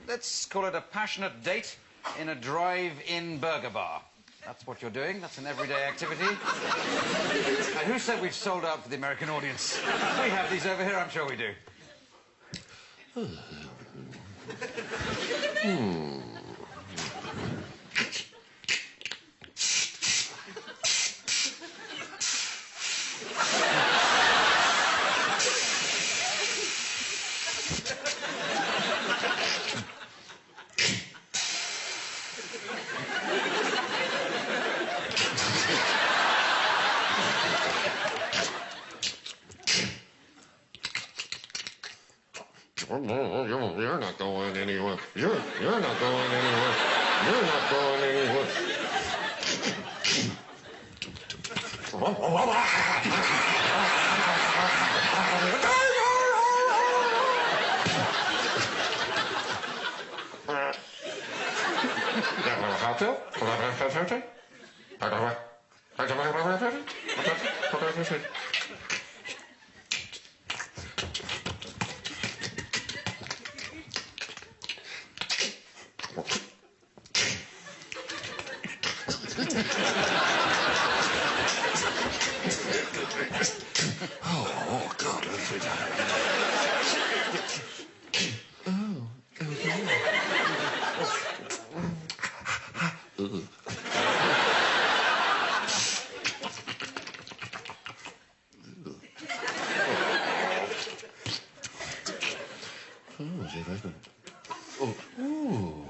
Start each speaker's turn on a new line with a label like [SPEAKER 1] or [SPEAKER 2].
[SPEAKER 1] let's call it a passionate date in a drive-in burger bar. That's what you're doing. That's an everyday activity. Who said we've sold out for the American audience? We have these over here, I'm sure we do.
[SPEAKER 2] You're not going anywhere. You're not going anywhere. You're not going anywhere. Oh, God, let's see that. Oh, see if I can. Oh, ooh.